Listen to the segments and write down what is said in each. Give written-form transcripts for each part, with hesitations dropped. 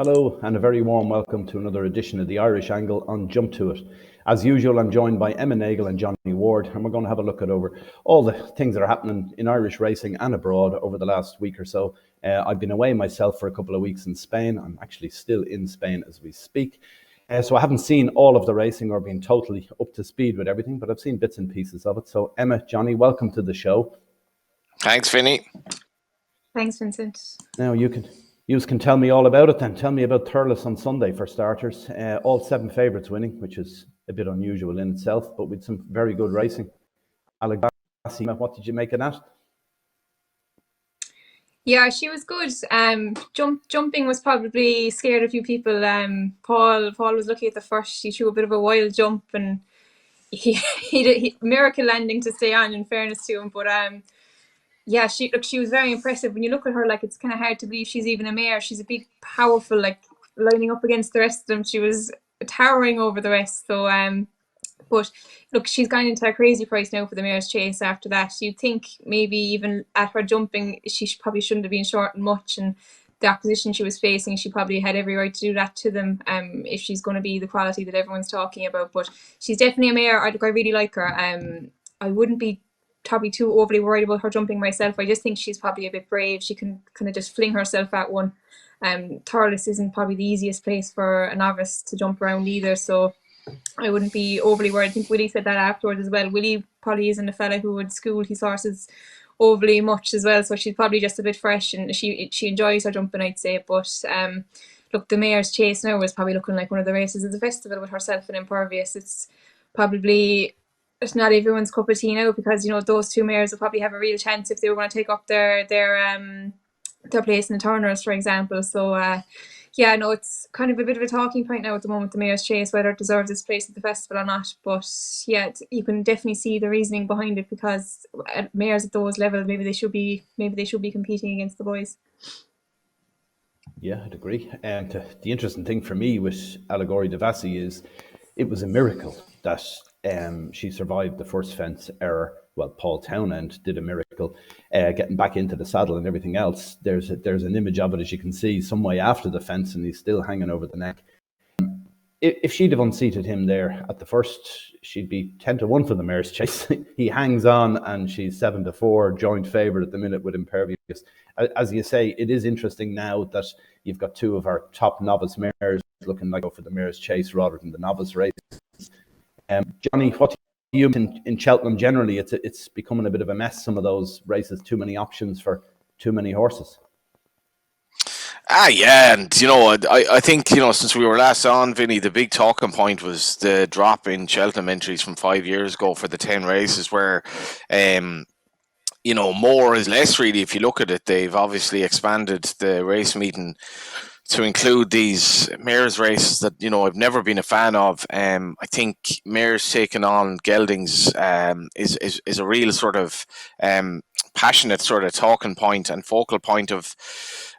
Hello, and a very warm welcome to another edition of the Irish Angle on Jump To It. As usual, I'm joined by Emma Nagle and Johnny Ward, and we're going to have a look at over all the things that are happening in Irish racing and abroad over the last week or so. I've been away myself for a couple of weeks in Spain. I'm actually still in Spain as we speak. So I haven't seen all of the racing or been totally up to speed with everything, but I've seen bits and pieces of it. So Emma, Johnny, welcome to the show. Thanks, Vinny. Thanks, Vincent. Now you can tell me all about it then. Tell me about Thurles on Sunday for starters. All 7 favourites winning, which is a bit unusual in itself, but with some very good racing. Allegorie De Vassy, what did you make of that? Yeah, she was good. Jumping was probably scared a few people. Paul was lucky at the first. He threw a bit of a wild jump, and he did miracle landing to stay on. In fairness to him, but yeah, she was very impressive. When you look at her, like, it's kind of hard to believe she's even a mare. She's a big, powerful, like, lining up against the rest of them. She was towering over the rest. So but look, she's gone into a crazy price now for the Mare's Chase after that. You'd think maybe even at her jumping, she probably shouldn't have been shorting much, and the opposition she was facing, she probably had every right to do that to them if she's going to be the quality that everyone's talking about. But she's definitely a mare. I really like her. I wouldn't be probably too overly worried about her jumping myself. I just think she's probably a bit brave. She can kind of just fling herself at one. Thurles isn't probably the easiest place for a novice to jump around either, so I wouldn't be overly worried. I think Willie said that afterwards as well. Willie probably isn't a fella who would school his horses overly much as well, so she's probably just a bit fresh, and she enjoys her jumping, I'd say. But look, the Mare's Chase now is probably looking like one of the races of the festival with herself and Impervious. It's not everyone's cup of tea now, because those 2 mares will probably have a real chance if they were going to take up their place in the Turners, for example. So yeah, no, it's kind of a bit of a talking point now at the moment, the Mare's Chase, whether it deserves its place at the festival or not. But yeah, you can definitely see the reasoning behind it, because mares at those levels, maybe they should be competing against the boys. Yeah, I'd agree. And the interesting thing for me with Allegorie De Vassy is it was a miracle that she survived the first fence error. Well, Paul Townend did a miracle getting back into the saddle and everything else. There's an image of it, as you can see, some way after the fence, and he's still hanging over the neck. If she'd have unseated him there at the first, she'd be 10-1 for the Mare's Chase. He hangs on, and she's 7-4, joint favourite at the minute with Impervious. As you say, it is interesting now that you've got 2 of our top novice mares looking like go for the Mare's Chase rather than the novice race. Johnny, what do you in Cheltenham generally? It's becoming a bit of a mess, some of those races, too many options for too many horses. Yeah, and I think since we were last on, Vinny, the big talking point was the drop in Cheltenham entries from 5 years ago for the 10 races, where more is less, really. If you look at it, they've obviously expanded the race meeting to include these mares races that I've never been a fan of. I think mares taking on geldings is a real sort of passionate sort of talking point and focal point of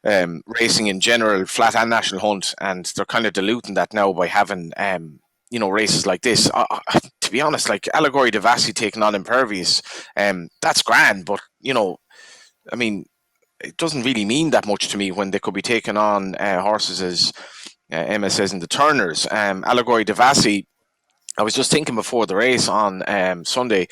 racing in general, flat and national hunt, and they're kind of diluting that now by having races like this. To be honest, like Allegorie De Vassy taking on Impervious, that's grand, but I mean, it doesn't really mean that much to me when they could be taking on horses, as Emma says, in the Turners. Allegorie De Vassy, I was just thinking before the race on Sunday,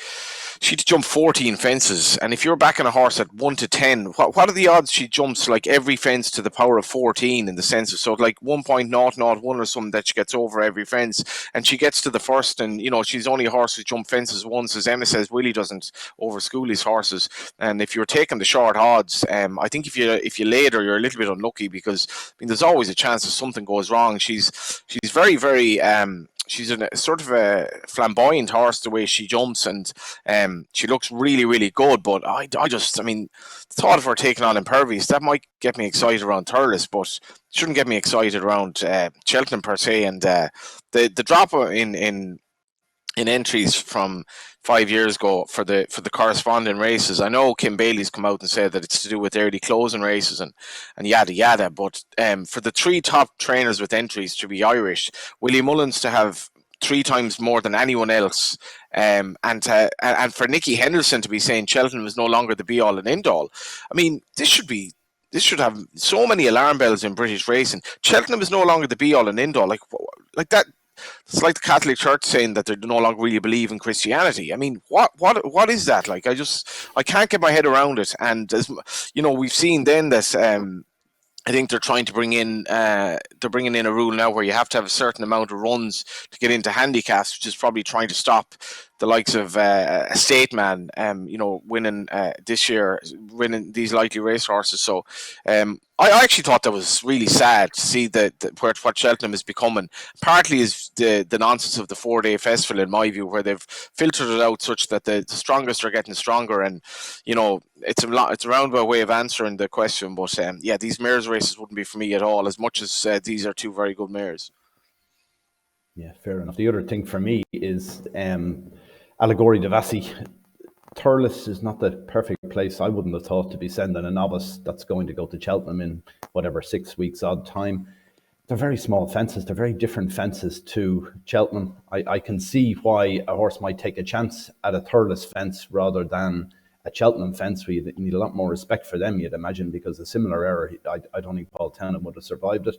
she'd jump 14 fences, and if you're backing a horse at 1 to 10, what are the odds she jumps like every fence to the power of 14, in the sense of, so like 1.001 or something, that she gets over every fence, and she gets to the first, and she's only a horse who jumped fences once. As Emma says, Willie doesn't overschool his horses, and if you're taking the short odds, I think if you lay her, you're a little bit unlucky, because there's always a chance that something goes wrong. She's very, very she's a sort of a flamboyant horse, the way she jumps, and she looks really, really good. But the thought of her taking on Impervious, that might get me excited around Thurles, but shouldn't get me excited around Cheltenham per se. And the drop in entries from 5 years ago for the corresponding races, I know Kim Bailey's come out and said that it's to do with early closing races and yada yada, but for the 3 top trainers with entries to be Irish, Willie Mullins to have 3 times more than anyone else, and for Nicky Henderson to be saying Cheltenham is no longer the be all and end all. I mean, this should be this should have so many alarm bells in British racing. Cheltenham is no longer the be all and end all. Like that. It's like the Catholic Church saying that they no longer really believe in Christianity. I mean, what is that? Like, I can't get my head around it. And as you know, we've seen then that I think they're trying to bring in they're bringing in a rule now where you have to have a certain amount of runs to get into handicaps, which is probably trying to stop the likes of Estate Man, winning this year, winning these lightly race horses. So I actually thought that was really sad to see what Cheltenham is becoming. Partly is the nonsense of the 4-day festival, in my view, where they've filtered it out such that the strongest are getting stronger, and it's a roundabout way of answering the question. But these mares races wouldn't be for me at all, as much as these are two very good mares. Yeah, fair enough. The other thing for me is Allegorie De Vassy. Thurles is not the perfect place, I wouldn't have thought, to be sending a novice that's going to go to Cheltenham in whatever 6 weeks odd time. They're very small fences. They're very different fences to Cheltenham. I can see why a horse might take a chance at a Thurles fence rather than a Cheltenham fence, where you need a lot more respect for them, you'd imagine, because a similar error, I don't think Paul Townend would have survived it.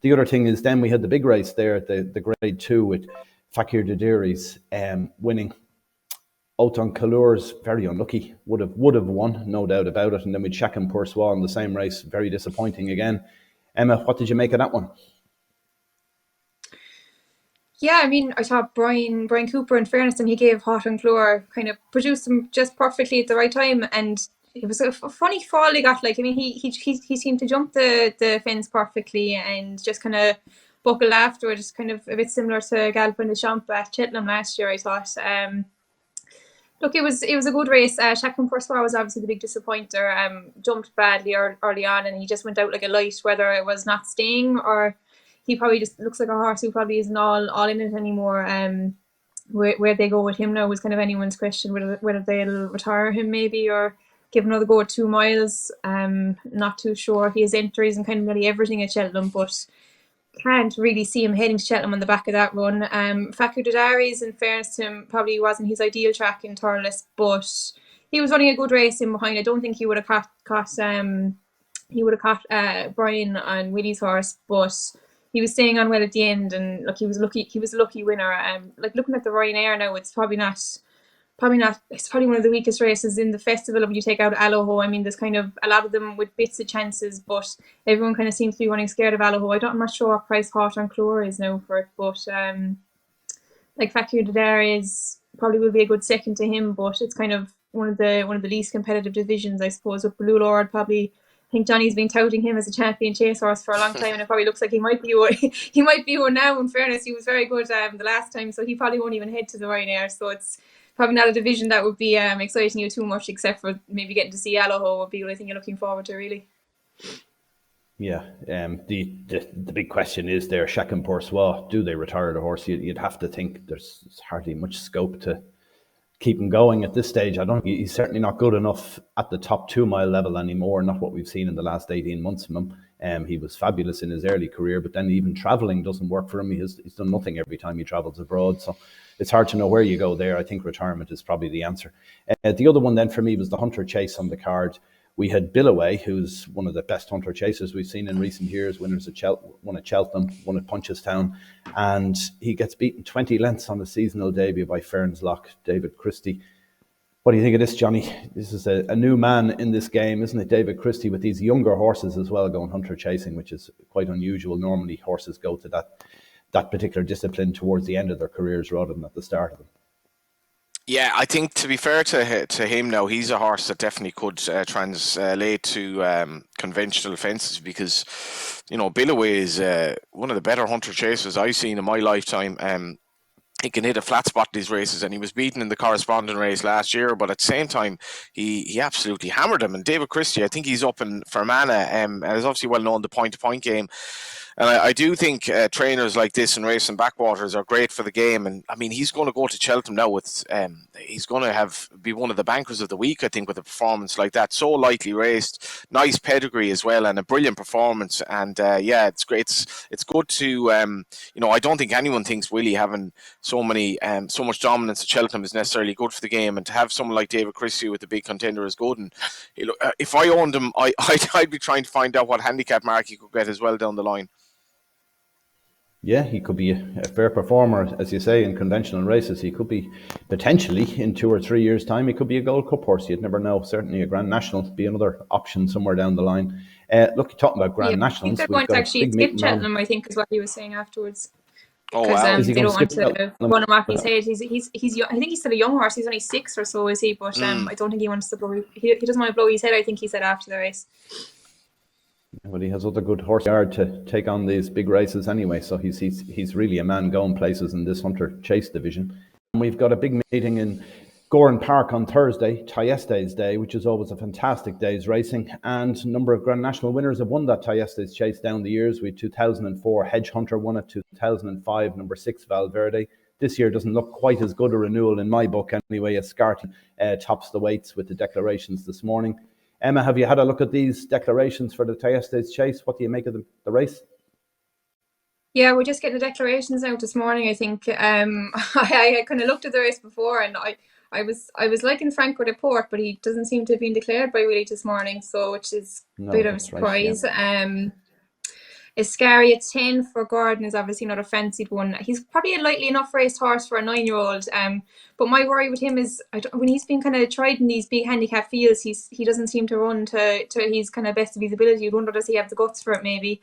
The other thing is then we had the big race there, the Grade 2 with Fakir Didiri's winning. Auton Calours, very unlucky, would have won, no doubt about it. And then with Chacun Pour Soi in the same race, very disappointing again. Emma, what did you make of that one? Yeah, I mean, I thought Brian Cooper, in fairness, and he gave Auton Calours, kind of produced him just perfectly at the right time, and it was a funny fall he got. Like, I mean, he seemed to jump the fence perfectly and just kind of buckled afterwards, kind of a bit similar to Galopin Des Champs at Cheltenham last year, I thought. Look, it was a good race. Chacun Pour Soi was obviously the big disappointer. Jumped badly early on, and he just went out like a light, whether it was not staying or he probably just looks like a horse who probably isn't all in it anymore. Where they go with him now is kind of anyone's question, whether they'll retire him maybe or give another go at 2 miles. Not too sure. He has entries and kind of nearly everything at Cheltenham, but can't really see him heading to Cheltenham on the back of that run. Fakir Didiri's, in fairness to him, probably wasn't his ideal track in Thurles, but he was running a good race in behind. I don't think he would have caught Brian on Willie's horse, but he was staying on well at the end, and look, he was a lucky winner. Like, looking at the Ryanair now, it's probably not. It's probably one of the weakest races in the festival when you take out Allaho. I mean, there's kind of a lot of them with bits of chances, but everyone kind of seems to be running scared of Allaho. I'm not sure what price Auton Calours is now for it, but like Fakir Didiri's probably will be a good second to him, but it's kind of one of the least competitive divisions, I suppose. With Blue Lord, probably, I think Johnny's been touting him as a champion chase horse for a long time, and it probably looks like he might be one now. In fairness, he was very good the last time, so he probably won't even head to the Ryanair. So it's probably not a division that would be exciting you too much, except for maybe getting to see Allaho would be the only thing you're looking forward to, really. Yeah, the big question is there, Chacun Pour Soi, do they retire the horse? You'd have to think there's hardly much scope to keep him going at this stage. I don't think he's certainly not good enough at the top 2 mile level anymore, not what we've seen in the last 18 months from him. He was fabulous in his early career, but then even travelling doesn't work for him. He's done nothing every time he travels abroad, so it's hard to know where you go there. I think retirement is probably the answer. The other one then for me was the Hunter Chase on the card. We had Billaway, who's one of the best Hunter Chasers we've seen in recent years, won at Cheltenham, won at Punchestown, and he gets beaten 20 lengths on the seasonal debut by Fernslock, David Christie. What do you think of this, Johnny? This is a new man in this game, isn't it, David Christie, with these younger horses as well going hunter chasing, which is quite unusual. Normally horses go to that particular discipline towards the end of their careers rather than at the start of them. Yeah, I think, to be fair to him now, he's a horse that definitely could translate to conventional fences, because, Billaway is one of the better hunter chasers I've seen in my lifetime. He can hit a flat spot in these races, and he was beaten in the corresponding race last year, but at the same time, he absolutely hammered him. And David Christie, I think he's up in Fermanagh, is obviously well known the point-to-point game. And I do think trainers like this and racing backwaters are great for the game. And I mean, he's going to go to Cheltenham now with, he's going to be one of the bankers of the week, I think, with a performance like that. So lightly raced, nice pedigree as well, and a brilliant performance. And yeah, it's great. It's good to, I don't think anyone thinks Willie having so much dominance at Cheltenham is necessarily good for the game. And to have someone like David Christie with the big contender is good. And if I owned him, I'd be trying to find out what handicap mark he could get as well down the line. Yeah, he could be a fair performer, as you say, in conventional races. He could be potentially in 2 or 3 years' time. He could be a Gold Cup horse. You'd never know. Certainly, a Grand National would be another option somewhere down the line. Look, talking about Grand Nationals, they're going to actually skip Cheltenham, I think, is what he was saying afterwards. Oh wow! They don't want to run him off his head. He's young. I think he's still a young horse. He's only 6 or so, is he? But I don't think he wants to blow. He doesn't want to blow his head, I think he said after the race. But he has other good horse yard to take on these big races anyway. So he's really a man going places in this Hunter Chase division. And we've got a big meeting in Gowran Park on Thursday, Thyestes Day, which is always a fantastic day's racing. And a number of Grand National winners have won that Thyestes Chase down the years. We 2004 Hedge Hunter won it, 2005 number 6 Valverde. This year doesn't look quite as good a renewal in my book anyway, as Scarty tops the weights with the declarations this morning. Emma, have you had a look at these declarations for the Thyestes Chase? What do you make of the race? Yeah, we're just getting the declarations out this morning, I think. I kind of looked at the race before, and I was liking Franco de Port, but he doesn't seem to have been declared by Willie this morning, so which is a bit of a surprise. Right, yeah. Iscari at 10 for Gordon is obviously not a fancied one. He's probably a lightly enough raced horse for a 9-year-old. But my worry with him is when he's been kind of tried in these big handicap fields, he doesn't seem to run to his kind of best of his ability. You'd wonder, does he have the guts for it maybe?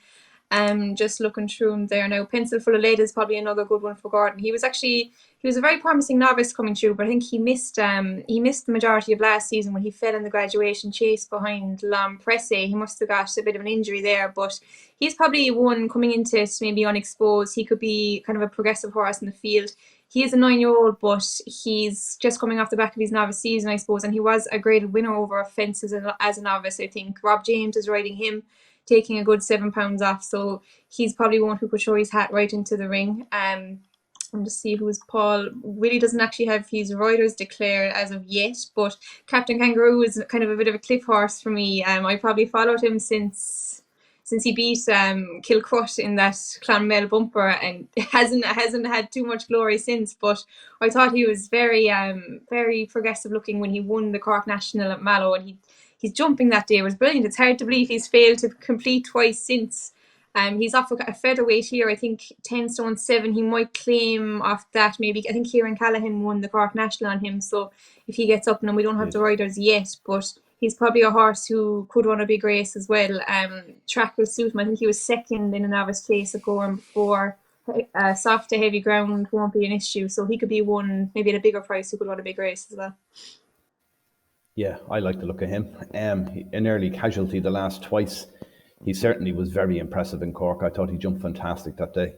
Just looking through him there now. Pencil Full of Lead is probably another good one for Gordon. He was a very promising novice coming through, but I think he missed the majority of last season when he fell in the graduation chase behind L'Impresse. He must have got a bit of an injury there, but he's probably one coming into it maybe unexposed. He could be kind of a progressive horse in the field. He is a 9-year-old, but he's just coming off the back of his novice season, I suppose, and he was a graded winner over a fence as a novice, I think. Rob James is riding him, taking a good £7 off, so he's probably one who could throw his hat right into the ring. And to see who's Paul. Willie doesn't actually have his riders declared as of yet, but Captain Kangaroo is kind of a bit of a cliff horse for me. I probably followed him since he beat Kilcrut in that Clonmel bumper, and hasn't had too much glory since. But I thought he was very very progressive looking when he won the Cork National at Mallow, and his jumping that day was brilliant. It's hard to believe he's failed to complete twice since. He's off a featherweight here, I think 10 stone 7. He might claim off that maybe. I think Kieran Callaghan won the Cork National on him, so if he gets up, and we don't have the riders yet, but he's probably a horse who could run a big race as well. Track will suit him. I think he was second in a novice chase at Gowran before. Soft to heavy ground won't be an issue, so he could be one maybe at a bigger price who could run a big race as well. Yeah, I like the look of him. An early casualty the last twice. He certainly was very impressive in Cork. I thought he jumped fantastic that day.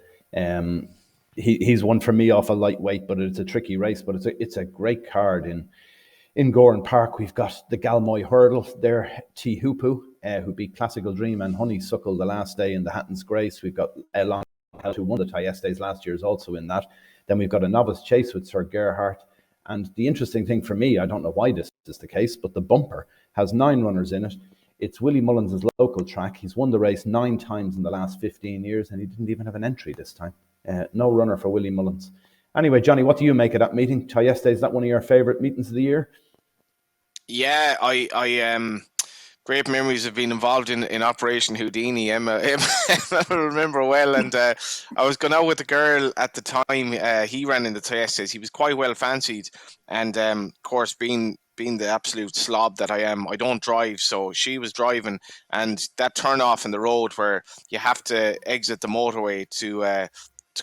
He's one for me off a lightweight, but it's a tricky race. But it's a great card in Gowran Park. We've got the Galmoy Hurdle there, T Hupu, who beat Classical Dream and Honeysuckle the last day in the Hatton's Grace. We've got Long, who won the Thyestes last year, is also in that. Then we've got a novice chase with Sir Gerhardt. And the interesting thing for me, I don't know why this is the case, but the bumper has 9 runners in it. It's Willie Mullins' local track. He's won the race 9 times in the last 15 years, and he didn't even have an entry this time. No runner for Willie Mullins. Anyway, Johnny, what do you make of that meeting? Thyestes, is that one of your favourite meetings of the year? Yeah, I great memories of being involved in Operation Houdini. Emma I remember well, and I was going out with a girl at the time. He ran in the Thyestes. He was quite well fancied, and of course, being the absolute slob that I am, I don't drive, so she was driving, and that turn off in the road where you have to exit the motorway to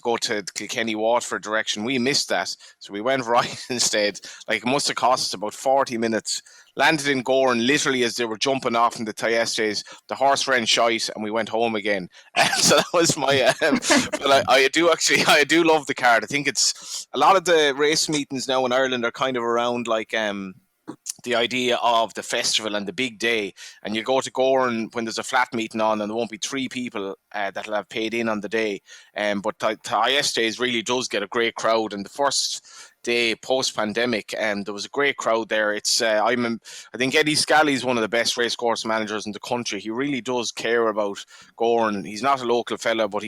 go to the Kilkenny Waterford direction, we missed that, so we went right instead. Like, it must have cost us about 40 minutes. Landed in Gowran literally as they were jumping off in the Thyestes. The horse ran shite, and we went home again. So that was my. But I do love the card. I think it's a lot of the race meetings now in Ireland are kind of around like the idea of the festival and the big day, and you go to Goran when there's a flat meeting on and there won't be 3 people that'll have paid in on the day. But Thyestes really does get a great crowd, and the first day post-pandemic, and there was a great crowd there. It's I think Eddie Scally is one of the best racecourse managers in the country. He really does care about Goran. He's not a local fella, but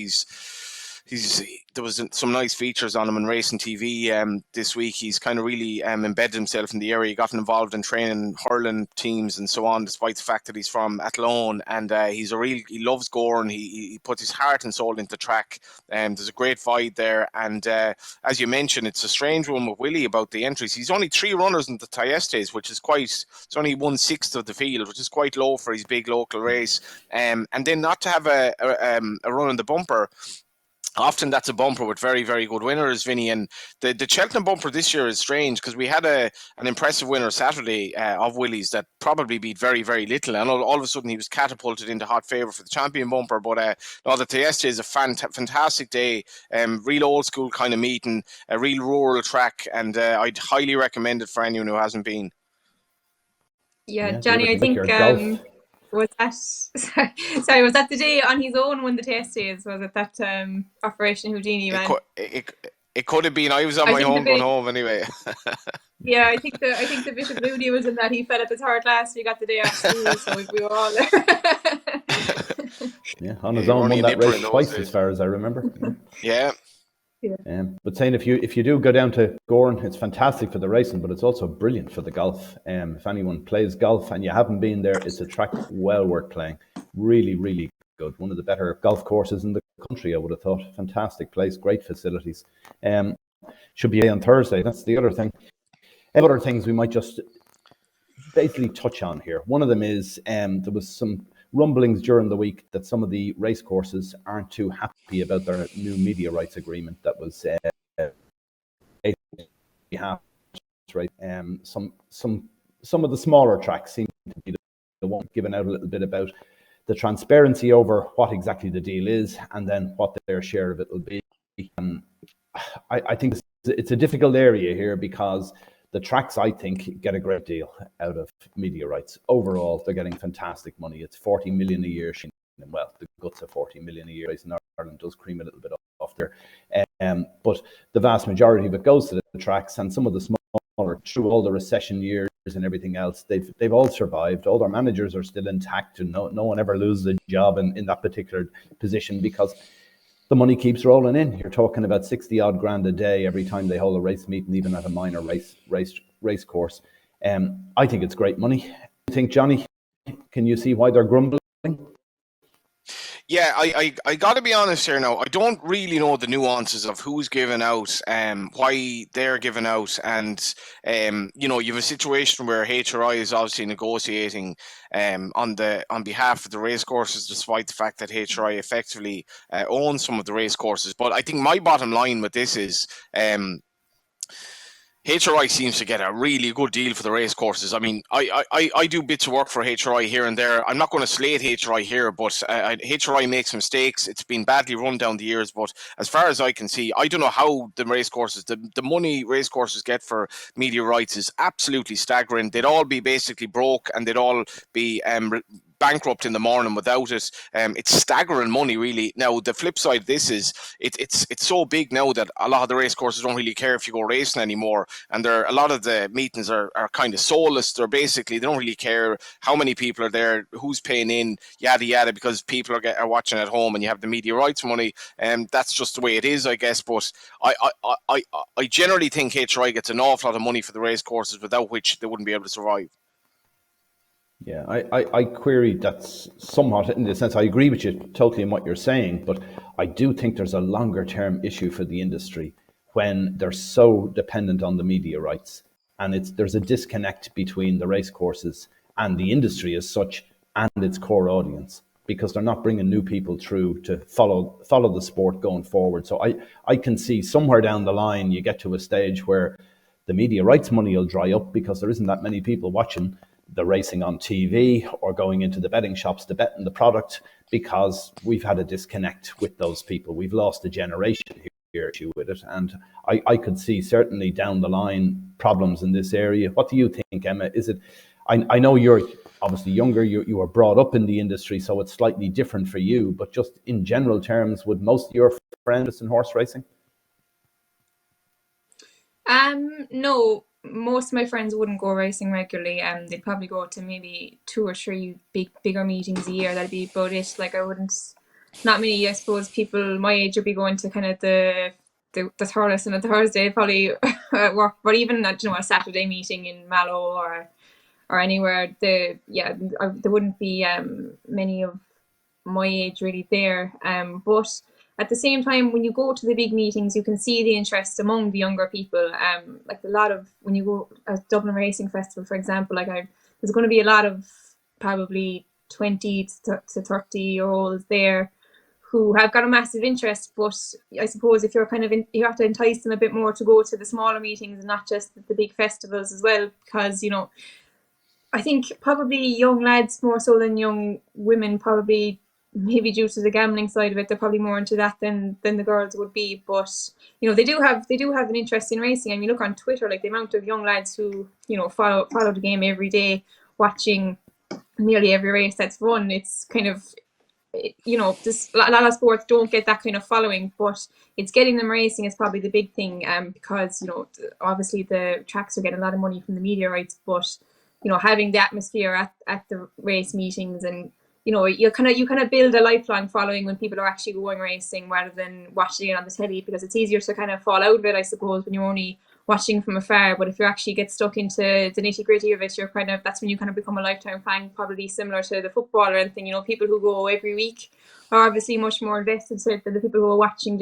there was some nice features on him on Racing TV this week. He's kind of really embedded himself in the area. He got involved in training hurling teams and so on, despite the fact that he's from Athlone, and he loves Goran. He puts his heart and soul into track. There's a great vibe there, and as you mentioned, it's a strange one with Willie about the entries. He's only 3 runners in the Thyestes, which is it's only 1/6 of the field, which is quite low for his big local race. And then not to have a run in the bumper. Often that's a bumper with very, very good winners, Vinny. And the Cheltenham bumper this year is strange because we had an impressive winner Saturday of Willie's that probably beat very, very little. And all of a sudden he was catapulted into hot favour for the champion bumper. But the Thyestes is a fantastic day, real old school kind of meeting, a real rural track. And I'd highly recommend it for anyone who hasn't been. Yeah, Johnny, I think... was that the day on his own when the Thyestes? Was it that Operation Houdini man? It could have been. I was on my own run home anyway. Yeah, I think the Bishop Moody was in that. He fell at the 3rd class. We got the day off school, so we were all there. Yeah, on his own, won that race twice, as far as I remember. Yeah. But saying if you do go down to Goran, it's fantastic for the racing, but it's also brilliant for the golf. If anyone plays golf and you haven't been there, it's a track well worth playing. Really, really good. One of the better golf courses in the country, I would have thought. Fantastic place, great facilities. Should be on Thursday. That's the other thing. Other things we might just basically touch on here. One of them is there was some rumblings during the week that some of the race courses aren't too happy about their new media rights agreement that was right. Some of the smaller tracks seem to be the one giving out a little bit about the transparency over what exactly the deal is and then what their share of it will be. I think it's a difficult area here because the tracks, I think, get a great deal out of media rights. Overall, they're getting fantastic money. It's 40 million a year. Well, the guts of 40 million a year. Racing Ireland does cream a little bit off there. But the vast majority of it goes to the tracks, and some of the smaller, through all the recession years and everything else, they've all survived. All their managers are still intact, and no one ever loses a job in that particular position because the money keeps rolling in. You're talking about 60 odd grand a day every time they hold a race meeting, even at a minor race course. I think it's great money. I think, Johnny, can you see why they're grumbling? Yeah, I got to be honest here now. I don't really know the nuances of who's giving out, why they're giving out, and you have a situation where HRI is obviously negotiating on behalf of the racecourses, despite the fact that HRI effectively owns some of the racecourses. But I think my bottom line with this is HRI seems to get a really good deal for the race courses. I mean, I do bits of work for HRI here and there. I'm not going to slate HRI here, but HRI makes mistakes. It's been badly run down the years, but as far as I can see, I don't know how the race courses, the money race courses get for media rights is absolutely staggering. They'd all be basically broke and they'd all be bankrupt in the morning without it. It's staggering money, really. Now, the flip side of this is it's so big now that a lot of the race courses don't really care if you go racing anymore, and a lot of the meetings are kind of soulless. They don't really care how many people are there, who's paying in, yada yada, because people are watching at home, and you have the media rights money, and that's just the way it is, I guess. But I generally think HRI gets an awful lot of money for the race courses, without which they wouldn't be able to survive. Yeah, I query that somewhat, in the sense I agree with you totally in what you're saying, but I do think there's a longer term issue for the industry when they're so dependent on the media rights, and there's a disconnect between the race courses and the industry as such and its core audience, because they're not bringing new people through to follow the sport going forward. So I can see somewhere down the line you get to a stage where the media rights money will dry up because there isn't that many people watching the racing on TV or going into the betting shops to bet on the product, because we've had a disconnect with those people. We've lost a generation here with it. And I could see certainly down the line problems in this area. What do you think, Emma? Is it? I know you're obviously younger. You were brought up in the industry, so it's slightly different for you. But just in general terms, would most of your friends in horse racing? No, most of my friends wouldn't go racing regularly. They'd probably go to maybe 2 or 3 bigger meetings a year. That'd be about it. Like, I wouldn't. Not many, I suppose, people my age would be going to kind of the Thurles and the Thursday probably work, but even at a Saturday meeting in Mallow or anywhere, there wouldn't be many of my age really there. But at the same time, when you go to the big meetings, you can see the interest among the younger people. Like a lot of, when you go at Dublin Racing Festival, for example, there's going to be a lot of probably 20 to 30-year-olds there who have got a massive interest. But I suppose if you're you have to entice them a bit more to go to the smaller meetings and not just the big festivals as well, because I think probably young lads more so than young women, probably maybe due to the gambling side of it, they're probably more into that than the girls would be. But they do have an interest in racing. I mean, look on Twitter, like the amount of young lads who follow the game every day, watching nearly every race that's run. It's kind of, just a lot of sports don't get that kind of following, but it's getting them racing is probably the big thing. Because obviously the tracks are getting a lot of money from the media rights, but having the atmosphere at the race meetings, and you kind of build a lifelong following when people are actually going racing rather than watching it on the telly, because it's easier to kind of fall out of it, I suppose, when you're only watching from afar. But if you actually get stuck into the nitty gritty of it, that's when you kind of become a lifetime fan, probably similar to the football or anything. People who go every week are obviously much more invested than the people who are watching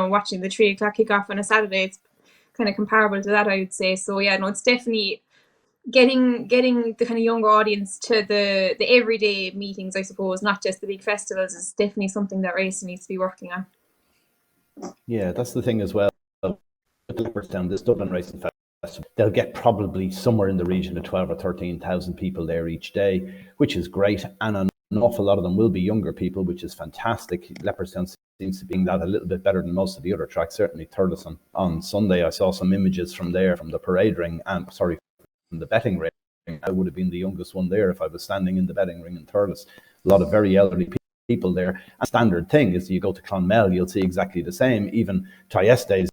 watching the 3 o'clock kickoff on a Saturday. It's kind of comparable to that, I would say. So yeah, no, it's definitely getting the kind of younger audience to the everyday meetings, I suppose, not just the big festivals, is definitely something that racing needs to be working on. Yeah, that's the thing as well. Leopardstown, this Dublin Racing Festival, they'll get probably somewhere in the region of 12 or 13,000 people there each day, which is great. And an awful lot of them will be younger people, which is fantastic. Leopardstown seems to be that a little bit better than most of the other tracks. Certainly Thurles on Sunday, I saw some images from there, from the parade ring, from the betting ring. I would have been the youngest one there if I was standing in the betting ring in Thurles. A lot of very elderly people there. And standard thing is, you go to Clonmel, you'll see exactly the same. Even Thyestes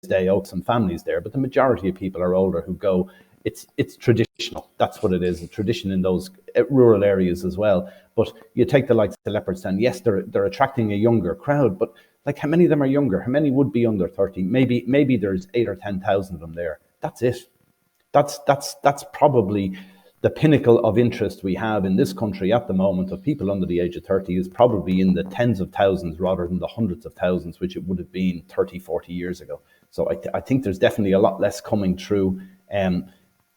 Day, Oaks and families there, but the majority of people are older who go. It's traditional. That's what it is, a tradition in those rural areas as well. But you take the likes of Leopardstown, yes, they're attracting a younger crowd, but like, how many of them are younger? How many would be under 30? Maybe there's 8 or 10,000 of them there. That's it. That's probably the pinnacle of interest we have in this country at the moment of people under the age of 30, is probably in the tens of thousands rather than the hundreds of thousands, which it would have been 30, 40 years ago. So I think there's definitely a lot less coming through.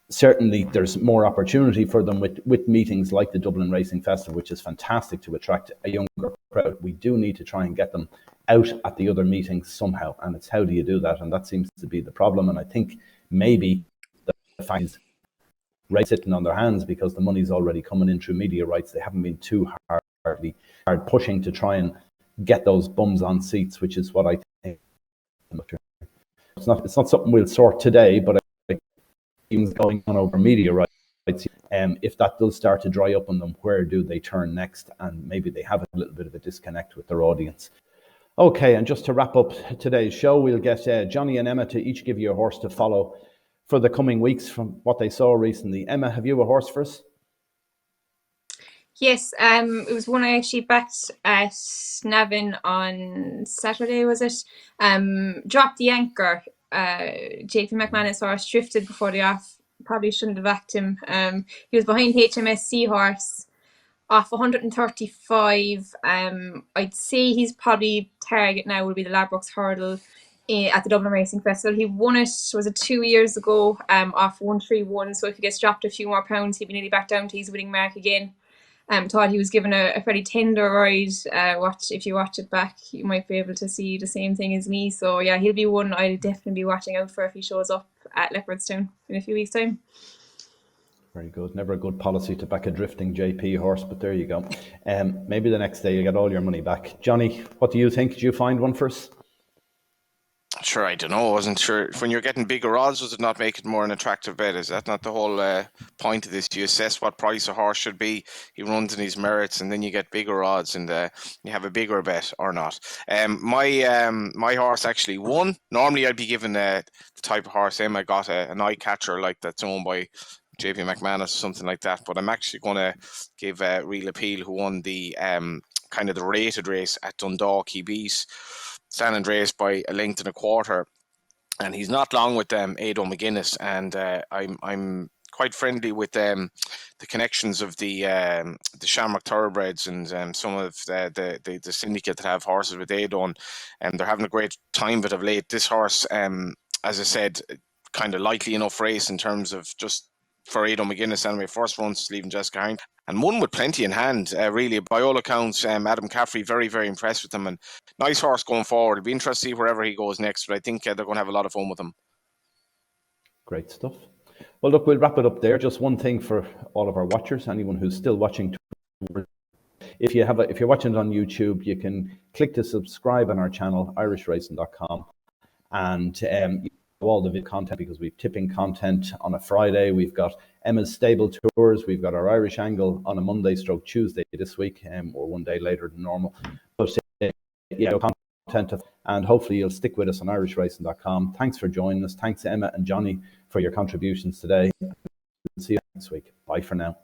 Certainly there's more opportunity for them with meetings like the Dublin Racing Festival, which is fantastic to attract a younger crowd. We do need to try and get them out at the other meetings somehow, and it's how do you do that? And that seems to be the problem. And I think maybe the fans sitting on their hands because the money's already coming in through media rights. They haven't been too hard pushing to try and get those bums on seats, which is what I think. It's not something we'll sort today, but I think going on over media rights, if that does start to dry up on them, where do they turn next? And maybe they have a little bit of a disconnect with their audience. Okay, and just to wrap up today's show, we'll get Johnny and Emma to each give you a horse to follow for the coming weeks from what they saw recently. Emma, have you a horse for us? Yes, it was one I actually backed at Navan on Saturday, was it? Dropped the anchor. JP McManus horse drifted before the off. Probably shouldn't have backed him. He was behind HMS Seahorse off 135. I'd say he's probably target now would be the Ladbrokes Hurdle at the Dublin Racing Festival. He won it, was it 2 years ago, off 131. So if he gets dropped a few more pounds, he'd be nearly back down to his winning mark again. Thought he was given a fairly tender ride. If you watch it back, you might be able to see the same thing as me. So yeah, he'll be one I'll definitely be watching out for if he shows up at Leopardstown in a few weeks' time. Very good. Never a good policy to back a drifting JP horse, but there you go. Maybe the next day you get all your money back. Johnny, what do you think? Did you find one for us? Sure, I don't know. I wasn't sure. When you're getting bigger odds, does it not make it more an attractive bet? Is that not the whole point of this? You assess what price a horse should be. He runs in his merits, and then you get bigger odds, and you have a bigger bet or not. My horse actually won. Normally, I'd be given the type of horse. I got an eye catcher like that's owned by JP McManus or something like that. But I'm actually going to give Real Appeal, who won the kind of the rated race at Dundalk. He beat San Andreas by a length and a quarter, and he's not long with Ado McGuinness, and I'm quite friendly with the connections of the Shamrock Thoroughbreds and some of the syndicate that have horses with Ado, and they're having a great time of it of late. This horse, as I said, kind of likely enough race in terms of just for Ado McGuinness anyway. First runs leaving Jessica Harrington, and one with plenty in hand, really. By all accounts, Adam Caffrey, very, very impressed with him, and nice horse going forward. It'll be interesting to see wherever he goes next, but I think they're going to have a lot of fun with him. Great stuff. Well, look, we'll wrap it up there. Just one thing for all of our watchers, anyone who's still watching. If you're watching it on YouTube, you can click to subscribe on our channel, irishracing.com, and all the video content, because we've tipping content on a Friday. We've got Emma's stable tours. We've got our Irish angle on a Monday / Tuesday this week, or one day later than normal. But content, and hopefully you'll stick with us on irishracing.com. Thanks for joining us. Thanks Emma and Johnny for your contributions today. See you next week. Bye for now.